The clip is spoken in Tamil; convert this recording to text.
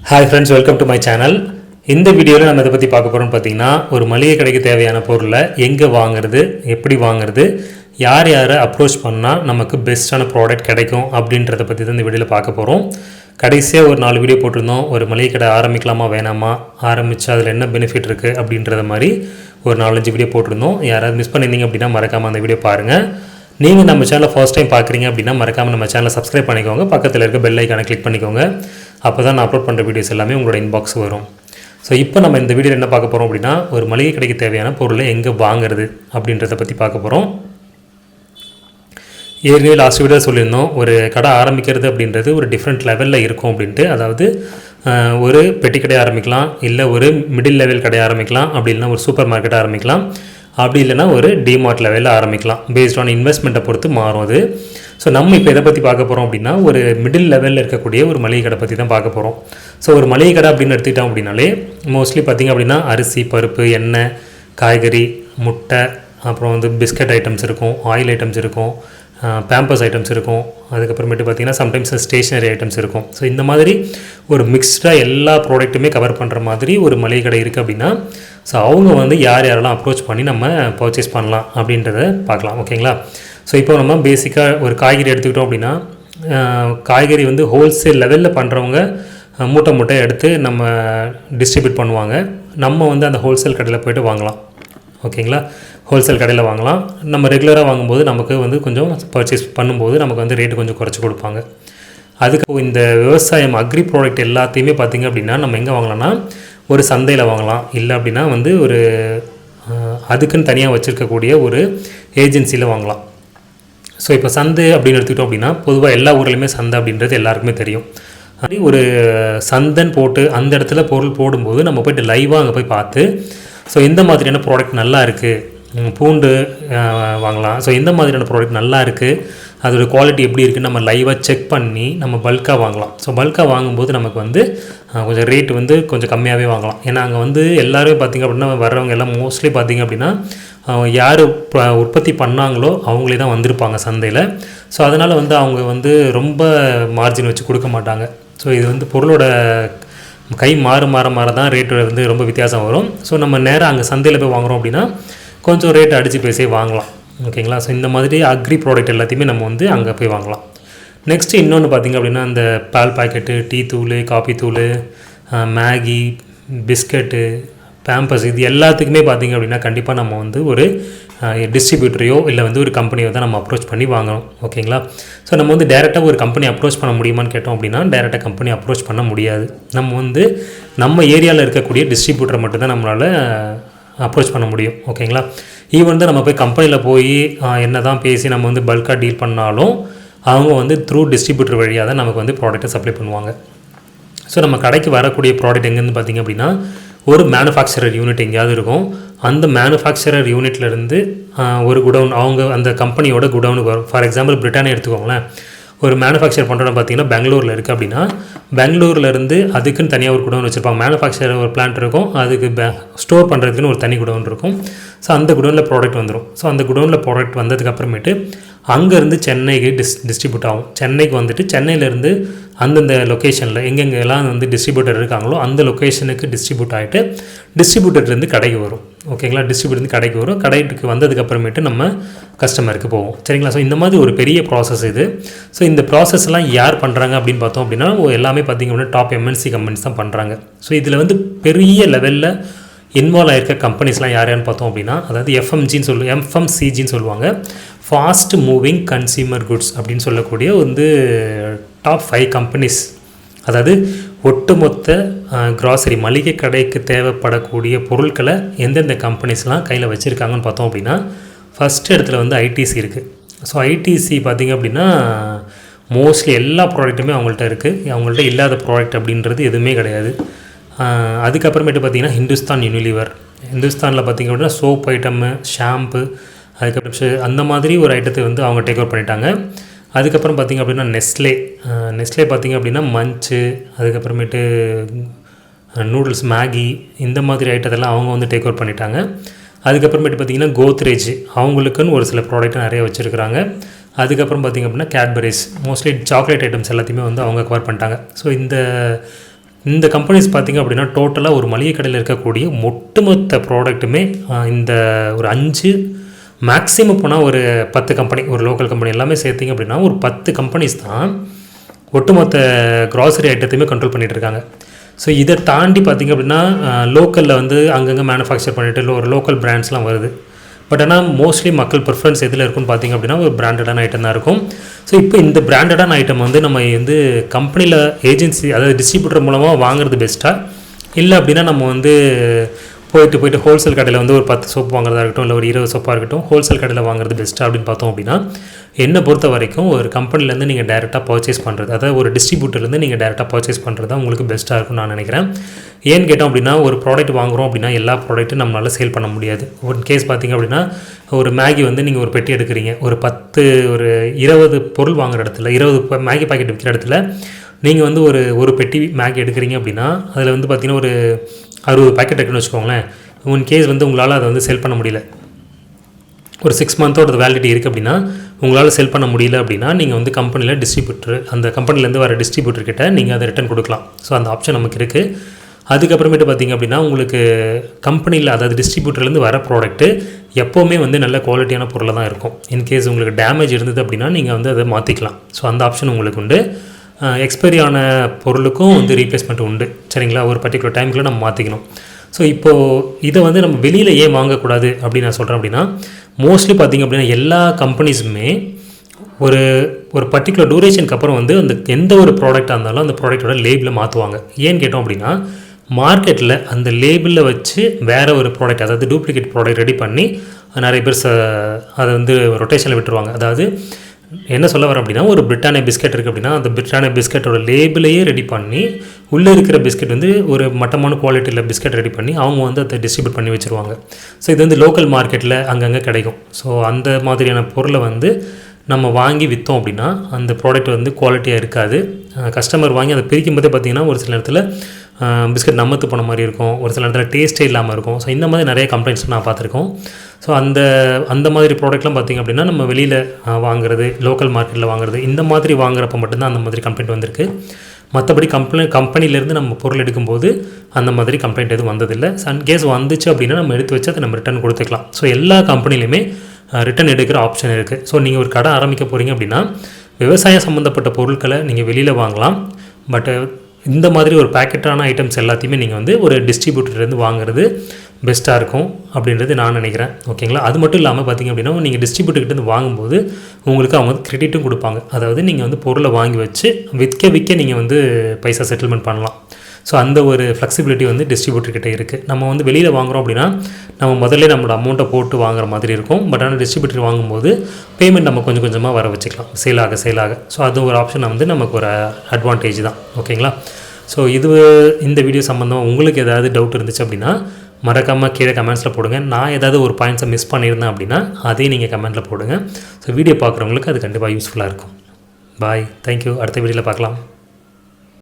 Hi friends, welcome to my channel. இந்த வீடியோவில் நம்ம இதை பற்றி பார்க்க போகிறோம்னு பார்த்தீங்கன்னா, ஒரு மளிகை கடைக்கு தேவையான பொருளை எங்கே வாங்குறது, எப்படி வாங்குறது, யார் யாரை அப்ரோச் பண்ணால் நமக்கு பெஸ்ட்டான ப்ராடக்ட் கிடைக்கும் அப்படின்றத பற்றி தான் இந்த வீடியோவில் பார்க்க போகிறோம். கடைசியாக ஒரு 4 வீடியோ போட்டிருந்தோம். ஒரு மளிகை கடை ஆரம்பிக்கலாமா வேணாமா, ஆரம்பித்தா அதில் என்ன பெனிஃபிட் இருக்குது அப்படின்றத மாதிரி ஒரு 4-5 வீடியோ போட்டிருந்தோம். யாராவது மிஸ் பண்ணியிருந்தீங்க அப்படின்னா மறக்காமல் அந்த வீடியோ பாருங்கள். நீங்கள் நம்ம சேனலை ஃபர்ஸ்ட் டைம் பார்க்குறீங்க அப்படின்னா மறக்காமல் நம்ம சேனலை சப்ஸ்கிரைப் பண்ணிக்கோங்க. பக்கத்தில் இருக்க பெல் ஐக்கானை கிளிக் பண்ணிக்கோங்க. அப்போ தான் நான் அப்லோட் பண்ணுற வீடியோஸ் எல்லாமே உங்களோட இன்பாக்ஸ் வரும். ஸோ இப்போ நம்ம இந்த வீடியோவில் என்ன பார்க்க போகிறோம் அப்படின்னா, ஒரு மளிகை கடைக்கு தேவையான பொருளை எங்கே வாங்குறது அப்படின்றத பற்றி பார்க்க போகிறோம். ஏற்கனவே லாஸ்ட் வீடியோ சொல்லியிருந்தோம், ஒரு கடை ஆரம்பிக்கிறது அப்படின்றது ஒரு டிஃப்ரெண்ட் லெவலில் இருக்கும் அப்படின்ட்டு. அதாவது ஒரு பெட்டி கடை ஆரம்பிக்கலாம், இல்லை ஒரு மிடில் லெவல் கடை ஆரம்பிக்கலாம், அப்படி இல்லைனா ஒரு சூப்பர் மார்க்கெட் ஆரம்பிக்கலாம், அப்படி இல்லைனா ஒரு டிமார்ட் லெவலில் ஆரம்பிக்கலாம். பேஸ்ட் ஆன் இன்வெஸ்ட்மெண்ட்டை பொறுத்து மாறும் அது. ஸோ நம்ம இப்போ எதை பற்றி பார்க்க போகிறோம் அப்படின்னா, ஒரு மிடில் லெவலில் இருக்கக்கூடிய ஒரு மளிகை கடை பற்றி தான் பார்க்க போகிறோம். ஸோ ஒரு மளிகை கடை அப்படின்னு எடுத்துக்கிட்டோம் அப்படின்னாலே மோஸ்ட்லி பார்த்திங்க அப்படின்னா அரிசி, பருப்பு, எண்ணெய், காய்கறி, முட்டை, அப்புறம் பிஸ்கட் ஐட்டம்ஸ் இருக்கும், ஆயில் ஐட்டம்ஸ் இருக்கும், பேம்பர்ஸ் ஐட்டம்ஸ் இருக்கும், அதுக்கப்புறமேட்டு பார்த்திங்கன்னா சம்டைம்ஸ் ஸ்டேஷ்னரி ஐட்டம்ஸ் இருக்கும். ஸோ இந்த மாதிரி ஒரு மிக்ஸ்டாக எல்லா ப்ராடக்ட்டுமே கவர் பண்ணுற மாதிரி ஒரு மளிகை கடை இருக்குது அப்படின்னா, ஸோ அவங்க யார் யாரெல்லாம் அப்ரோச் பண்ணி நம்ம பர்ச்சேஸ் பண்ணலாம் அப்படின்றத பார்க்கலாம். ஓகேங்களா? ஸோ இப்போ நம்ம பேசிக்காக ஒரு காய்கறி எடுத்துக்கிட்டோம் அப்படின்னா, காய்கறி ஹோல்சேல் லெவலில் பண்ணுறவங்க மூட்டை எடுத்து நம்ம டிஸ்ட்ரிபியூட் பண்ணுவாங்க. நம்ம அந்த ஹோல்சேல் கடையில் போய்ட்டு வாங்கலாம். ஓகேங்களா? ஹோல்சேல் கடையில் வாங்கலாம். நம்ம ரெகுலராக வாங்கும்போது நமக்கு கொஞ்சம் பர்ச்சேஸ் பண்ணும்போது நமக்கு ரேட்டு கொஞ்சம் குறைச்சி கொடுப்பாங்க. அதுக்கு இந்த விவசாயம் அக்ரி ப்ராடக்ட் எல்லாத்தையுமே பார்த்திங்க அப்படின்னா நம்ம எங்கே வாங்கலாம்னா, ஒரு சந்தையில் வாங்கலாம். இல்லை அப்படின்னா ஒரு அதுக்குன்னு தனியாக வச்சுருக்கக்கூடிய ஒரு ஏஜென்சியில் வாங்கலாம். ஸோ இப்போ சந்தை அப்படின்னு எடுத்துக்கிட்டோம் அப்படின்னா, பொதுவாக எல்லா ஊர்லேயுமே சந்தை அப்படின்றது எல்லாருக்குமே தெரியும். அப்படி ஒரு சந்தைன்னு போட்டு அந்த இடத்துல பொருள் போடும்போது நம்ம போய்ட்டு லைவாக அங்கே போய் பார்த்து, ஸோ எந்த மாதிரியான ப்ராடக்ட் நல்லா இருக்குது, பூண்டு வாங்கலாம். ஸோ எந்த மாதிரியான ப்ராடக்ட் நல்லா இருக்குது, அதோடய குவாலிட்டி எப்படி இருக்குன்னு நம்ம லைவாக செக் பண்ணி நம்ம பல்காக வாங்கலாம். ஸோ பல்காக வாங்கும்போது நமக்கு கொஞ்சம் ரேட்டு கொஞ்சம் கம்மியாகவே வாங்கலாம். ஏன்னா அங்கே எல்லோரும் பார்த்திங்க அப்படின்னா வர்றவங்க எல்லாம் மோஸ்ட்லி பார்த்திங்க அப்படின்னா யார் உற்பத்தி பண்ணாங்களோ அவங்களே தான் வந்திருப்பாங்க சந்தையில். ஸோ அதனால் அவங்க ரொம்ப மார்ஜின் வச்சு கொடுக்க மாட்டாங்க. ஸோ இது பொருளோட கை மாற தான் ரேட்டு ரொம்ப வித்தியாசம் வரும். ஸோ நம்ம நேராக அங்கே சந்தையில் போய் வாங்குகிறோம் அப்படின்னா கொஞ்சம் ரேட்டு அடித்து பேசி வாங்கலாம். ஓகேங்களா? ஸோ இந்த மாதிரி அக்ரி ப்ராடக்ட் எல்லாத்தையுமே நம்ம அங்கே போய் வாங்கலாம். நெக்ஸ்ட்டு இன்னொன்று பார்த்திங்க அப்படின்னா, இந்த பால் பாக்கெட்டு, டீ தூள், காஃபி தூள், மேகி, பிஸ்கட்டு, பேம்பர்ஸ், இது எல்லாத்துக்குமே பார்த்திங்க அப்படின்னா கண்டிப்பாக நம்ம ஒரு டிஸ்ட்ரிபியூட்டரையோ இல்லை ஒரு கம்பெனியோ தான் நம்ம அப்ரோச் பண்ணி வாங்கணும். ஓகேங்களா? ஸோ நம்ம டேரெக்டாக ஒரு கம்பெனி அப்ரோச் பண்ண முடியுமான்னு கேட்டோம் அப்படின்னா, டேரெக்டாக கம்பெனி அப்ரோச் பண்ண முடியாது. நம்ம ஏரியாவில் இருக்கக்கூடிய டிஸ்ட்ரிபியூட்டரை மட்டும்தான் நம்மளால் அப்ரோச் பண்ண முடியும். ஓகேங்களா? ஈவன் நம்ம போய் கம்பெனியில் போய் என்ன தான் பேசி நம்ம பல்காக டீல் பண்ணாலும் அவங்க த்ரூ டிஸ்ட்ரிபியூட்டர் வழியாக தான் நமக்கு ப்ராடக்ட்டை சப்ளை பண்ணுவாங்க. ஸோ நம்ம கடைக்கு வரக்கூடிய ப்ராடக்ட் எங்கேருந்து பார்த்திங்க அப்படின்னா, ஒரு மேனுஃபேக்சரர் யூனிட் எங்கேயாவது இருக்கும். அந்த மேனுஃபேக்சரர் யூனிட்லேருந்து ஒரு குடவுன், அவங்க அந்த கம்பெனியோட குடவுனுக்கு வரும். ஃபார் எக்ஸாம்பிள் பிரிட்டானியா எடுத்துக்கோங்களேன். ஒரு மேனுஃபேக்சர் பண்ணுறோம் பார்த்திங்கன்னா பெங்களூரில் இருக்குது அப்படின்னா, பெங்களூர்லேருந்து அதுக்குன்னு தனியாக ஒரு குடவுன் வச்சுருப்பாங்க. மேனுஃபேக்சர் ஒரு பிளான்ட் இருக்கும், அதுக்கு ஸ்டோர் பண்ணுறதுக்குன்னு ஒரு தனி குடவுன் இருக்கும். ஸோ அந்த குடவுனில் ப்ராடக்ட் வந்துடும். ஸோ அந்த குடவுனில் ப்ராடக்ட் வந்ததுக்கப்புறமேட்டு அங்கேருந்து சென்னைக்கு டிஸ்ட்ரிபியூட் ஆகும். சென்னைக்கு சென்னையிலேருந்து அந்தந்த லொக்கேஷனில் எங்கெங்கெல்லாம் டிஸ்ட்ரிபியூட்டர் இருக்காங்களோ அந்த லொக்கேஷனுக்கு டிஸ்ட்ரிபியூட் ஆகிட்டு டிஸ்ட்ரிபியூட்டர்லேருந்து கடைக்கு வரும். ஓகேங்களா? டிஸ்ட்ரிபியூட்டர்லேருந்து கடைக்கு வரும். கடைக்கு வந்ததுக்கப்புறமேட்டு நம்ம கஸ்டமருக்கு போவோம். சரிங்களா? ஸோ இந்த மாதிரி ஒரு பெரிய ப்ராசஸ் இது. ஸோ இந்த ப்ராசஸ்லாம் யார் பண்ணுறாங்க அப்படின்னு பார்த்தோம் அப்படின்னா, எல்லாமே பார்த்திங்க அப்படின்னா டாப் எம்என்சி கம்பெனிஸ் தான் பண்ணுறாங்க. ஸோ இதில் பெரிய லெவலில் இன்வால்வ் ஆகிருக்க கம்பெனிஸ்லாம் யாருன்னு பார்த்தோம் அப்படின்னா, அதாவது எஃப்எம்சிஜின்னு சொல்லுவாங்க, ஃபாஸ்ட் மூவிங் கன்சியூமர் குட்ஸ் அப்படின்னு சொல்லக்கூடிய டாப் 5 கம்பெனிஸ். அதாவது ஒட்டுமொத்த கிராசரி மளிகை கடைக்கு தேவைப்படக்கூடிய பொருட்களை எந்தெந்த கம்பெனிஸ்லாம் கையில் வச்சுருக்காங்கன்னு பார்த்தோம் அப்படின்னா, ஃபஸ்ட் இடத்துல ஐடிசி இருக்குது. ஸோ ஐடிசி பார்த்திங்க அப்படின்னா மோஸ்ட்லி எல்லா ப்ராடக்ட்டுமே அவங்கள்ட்ட இருக்குது. அவங்கள்ட்ட இல்லாத ப்ராடக்ட் அப்படின்றது எதுவுமே கிடையாது. அதுக்கப்புறமேட்டு பார்த்திங்கன்னா ஹிந்துஸ்தானில் பார்த்திங்க அப்படின்னா சோப் ஐட்டமு, ஷாம்பு, அதுக்கப்புறம் அந்த மாதிரி ஒரு ஐட்டத்தை அவங்க டேக் ஓவர் பண்ணிட்டாங்க. அதுக்கப்புறம் பார்த்திங்க அப்படின்னா நெஸ்லே பார்த்திங்க அப்படின்னா மஞ்சு, அதுக்கப்புறமேட்டு நூடுல்ஸ், மேகி, இந்த மாதிரி ஐட்டத்தெல்லாம் அவங்க டேக் ஓவர் பண்ணிட்டாங்க. அதுக்கப்புறமேட்டு பார்த்திங்கன்னா கோத்ரேஜ், அவங்களுக்குன்னு ஒரு சில ப்ராடக்ட் நிறைய வச்சுருக்குறாங்க. அதுக்கப்புறம் பார்த்திங்க அப்படின்னா கேட்பரிஸ், மோஸ்ட்லி சாக்லேட் ஐட்டம்ஸ் எல்லாத்தையுமே அவங்க கவர் பண்ணிட்டாங்க. ஸோ இந்த இந்த கம்பெனிஸ் பார்த்திங்க அப்படின்னா டோட்டலாக ஒரு மளிகை கடையில் இருக்கக்கூடிய ஒட்டுமொத்த ப்ராடக்ட்டுமே இந்த ஒரு 5 மேக்ஸிமம் போனால் ஒரு 10 கம்பெனி, ஒரு லோக்கல் கம்பெனி எல்லாமே சேர்த்திங்க அப்படின்னா ஒரு 10 கம்பெனிஸ் தான் ஒட்டுமொத்த க்ராசரி ஐட்டத்தையுமே கண்ட்ரோல் பண்ணிகிட்டு இருக்காங்க. ஸோ இதை தாண்டி பார்த்திங்க அப்படின்னா லோக்கலில் வந்து அங்கங்கே மேனுஃபேக்சர் பண்ணிவிட்டு ஒரு லோக்கல் பிராண்ட்ஸ்லாம் வருது. பட் ஆனால் மோஸ்ட்லி மக்கள் ப்ரிஃபரன்ஸ் எதில் இருக்குன்னு பார்த்திங்க அப்படின்னா ஒரு பிராண்டடான ஐட்டம் தான் இருக்கும். ஸோ இப்போ இந்த பிராண்டடான ஐட்டம் வந்து நம்ம வந்து கம்பெனியில் ஏஜென்சி அதாவது டிஸ்ட்ரிபியூட்டர் மூலமாக வாங்குறது பெஸ்ட்டாக, இல்லை அப்படின்னா நம்ம வந்து போயிட்டு ஹோல்சேல் கடையில் வந்து ஒரு 10 சோப்பு வாங்குறதா இருக்கட்டும், இல்லை ஒரு 20 சோப்பாக இருக்கட்டும், ஹோல்சேல் கடையில் வாங்குறது பெஸ்ட்டாக அப்படின்னு பார்த்தோம் அப்படின்னா, என்னை பொறுத்த வரைக்கும் ஒரு கம்பெனிலேருந்து நீங்கள் டேரெக்டாக பர்ச்சேஸ் பண்ணுறது, அதாவது ஒரு டிஸ்ட்ரிபியூட்டர்லேருந்து நீங்கள் டேரெக்டாக பர்ச்சேஸ் பண்ணுறது தான் உங்களுக்கு பெஸ்ட்டாக இருக்கும்னு நான் நினைக்கிறேன். ஏன்னு கேட்டோம் அப்படின்னா ஒரு ப்ராடக்ட் வாங்குகிறோம் அப்படின்னா எல்லா ப்ராடக்ட்டும் நம்மளால் சேல் பண்ண முடியாது. ஒரு கேஸ் பார்த்திங்க அப்படின்னா ஒரு மேகி வந்து நீங்கள் ஒரு பெட்டி எடுக்கிறீங்க, ஒரு 20 பொருள் வாங்குகிற இடத்துல 20 மேகி பாக்கெட் விற்கிற இடத்துல நீங்கள் வந்து ஒரு பெட்டி மேகி எடுக்கிறீங்க அப்படின்னா அதில் வந்து பார்த்திங்கன்னா ஒரு 60 பேக்கெட் இருக்குன்னு வச்சுக்கோங்களேன். ஒன் கேஸ் வந்து உங்களால் அதை வந்து செல் பண்ண முடியல, ஒரு 6 மந்த்தோட வேலிடிட்டி இருக்குது அப்படின்னா உங்களால் செல் பண்ண முடியல அப்படின்னா நீங்கள் வந்து கம்பெனியில் டிஸ்ட்ரிபியூட்டர், அந்த கம்பெனிலேருந்து வர டிஸ்ட்ரிபியூட்டர்கிட்ட நீங்கள் அதை ரிட்டன் கொடுக்கலாம். ஸோ அந்த ஆப்ஷன் நமக்கு இருக்குது. அதுக்கப்புறமேட்டு பார்த்திங்க அப்படின்னா உங்களுக்கு கம்பெனியில் அதாவது டிஸ்ட்ரிபியூட்டர்லேருந்து வர ப்ராடக்ட்டு எப்போவுமே வந்து நல்ல குவாலிட்டியான பொருளாக தான் இருக்கும். இன்கேஸ் உங்களுக்கு டேமேஜ் இருந்தது அப்படின்னா நீங்கள் வந்து அதை மாற்றிக்கலாம். ஸோ அந்த ஆப்ஷன் உங்களுக்கு உண்டு. எக்ஸ்பைரி ஆன பொருளுக்கும் வந்து ரீப்ளேஸ்மெண்ட் உண்டு. சரிங்களா, ஒரு பர்டிகுலர் டைமுக்குள்ளே நம்ம மாற்றிக்கணும். ஸோ இப்போது இதை வந்து நம்ம வெளியில் ஏன் வாங்கக்கூடாது அப்படின்னு நான் சொல்கிறேன் அப்படின்னா, மோஸ்ட்லி பார்த்திங்க அப்படின்னா எல்லா கம்பெனிஸுமே ஒரு பர்டிகுலர் டூரேஷனுக்கு அப்புறம் வந்து அந்த எந்த ஒரு ப்ராடக்டாக இருந்தாலும் அந்த ப்ராடக்டோட லேபிளை மாற்றுவாங்க. ஏன்னு கேட்டோம் அப்படின்னா மார்க்கெட்டில் அந்த லேபிளில் வச்சு வேறு ஒரு ப்ராடக்ட், அதாவது டூப்ளிகேட் ப்ராடக்ட் ரெடி பண்ணி நிறைய பேர் அதை வந்து ரொட்டேஷனில் விட்டுருவாங்க. அதாவது என்ன சொல்ல வரேன் அப்படின்னா ஒரு பிரிட்டானியா பிஸ்கெட் இருக்குது அப்படின்னா அந்த பிரிட்டானியா பிஸ்கெட்டோட லேபிளையே ரெடி பண்ணி உள்ளே இருக்கிற பிஸ்கெட் வந்து ஒரு மட்டமான குவாலிட்டியில் பிஸ்கெட் ரெடி பண்ணி அவங்க வந்து அதை டிஸ்ட்ரிபியூட் பண்ணி வச்சுருவாங்க. ஸோ இது வந்து லோக்கல் மார்க்கெட்டில் அங்கங்கே கிடைக்கும். ஸோ அந்த மாதிரியான பொருளை வந்து நம்ம வாங்கி விற்றோம் அப்படின்னா அந்த ப்ராடக்ட் வந்து குவாலிட்டியாக இருக்காது. கஸ்டமர் வாங்கி அதை பிரிக்கும் போதே பார்த்திங்கன்னா ஒரு சில இடத்துல பிஸ்கட் நம்மத்து போன மாதிரி இருக்கும், ஒரு சில இடத்துல டேஸ்ட்டே இல்லாமல் இருக்கும். ஸோ இந்த மாதிரி நிறைய கம்ப்ளைண்ட்ஸ் நான் பார்த்துருக்கோம். ஸோ அந்த மாதிரி ப்ராடக்ட்லாம் பார்த்திங்க அப்படின்னா நம்ம வெளியில் வாங்குறது, லோக்கல் மார்க்கெட்டில் வாங்குறது, இந்த மாதிரி வாங்குறப்ப மட்டும்தான் அந்த மாதிரி கம்ப்ளைண்ட் வந்திருக்கு. மற்றபடி கம்பெனிலேருந்து நம்ம பொருள் எடுக்கும்போது அந்த மாதிரி கம்ப்ளைண்ட் எதுவும் வந்ததில்லை. கேஸ் வந்துச்சு அப்படின்னா நம்ம எடுத்து வச்சு அதை நம்ம ரிட்டன் கொடுத்துக்கலாம். ஸோ எல்லா கம்பெனிலையுமே ரிட்டன் எடுக்கிற ஆப்ஷன் இருக்குது. ஸோ நீங்கள் ஒரு கடை ஆரம்பிக்க போகிறீங்க அப்படின்னா விவசாயம் சம்மந்தப்பட்ட பொருட்களை நீங்கள் வெளியில் வாங்கலாம். பட் இந்த மாதிரி ஒரு பேக்கெட்டான ஐட்டம்ஸ் எல்லாத்தையுமே நீங்கள் வந்து ஒரு டிஸ்ட்ரிபியூட்டர்லேருந்து வாங்குறது பெஸ்ட்டாக இருக்கும் அப்படின்றது நான் நினைக்கிறேன். ஓகேங்களா, அது மட்டும் இல்லாமல் பார்த்திங்க அப்படின்னா நீங்கள் டிஸ்ட்ரிபியூட்டர்கிட்ட வாங்கும்போது உங்களுக்கு அவங்க வந்து கிரெடிட்டும் கொடுப்பாங்க. அதாவது நீங்கள் வந்து பொருளை வாங்கி வச்சு விற்க நீங்கள் வந்து பைசா செட்டில்மெண்ட் பண்ணலாம். ஸோ அந்த ஒரு ஃப்ளெக்சிபிலிட்டி வந்து டிஸ்ட்ரிபியூட்டர்கிட்ட இருக்குது. நம்ம வந்து வெளியில் வாங்குகிறோம் அப்படின்னா நம்ம முதல்ல நம்மளோட அமௌண்ட்டை போட்டு வாங்குற மாதிரி இருக்கும். பட் ஆனால் டிஸ்ட்ரிபியூட்டர் வாங்கும்போது பேமெண்ட் நம்ம கொஞ்சம் கொஞ்சமாக வர வச்சுக்கலாம் சேலாக. ஸோ அது ஒரு ஆப்ஷன் வந்து நமக்கு ஒரு அட்வான்டேஜ் தான். ஓகேங்களா, ஸோ இந்த வீடியோ சம்மந்தமாக உங்களுக்கு ஏதாவது டவுட் இருந்துச்சு அப்படின்னா மறக்காமல் கீழே கமெண்ட்ஸில் போடுங்க. நான் ஏதாவது ஒரு பாயிண்ட்ஸை மிஸ் பண்ணியிருந்தேன் அப்படின்னா அதையும் நீங்கள் கமெண்ட்டில் போடுங்க. ஸோ வீடியோ பார்க்குறவங்களுக்கு அது கண்டிப்பாக யூஸ்ஃபுல்லாக இருக்கும். பாய், தேங்க்யூ. அடுத்த வீடியோவில் பார்க்கலாம்.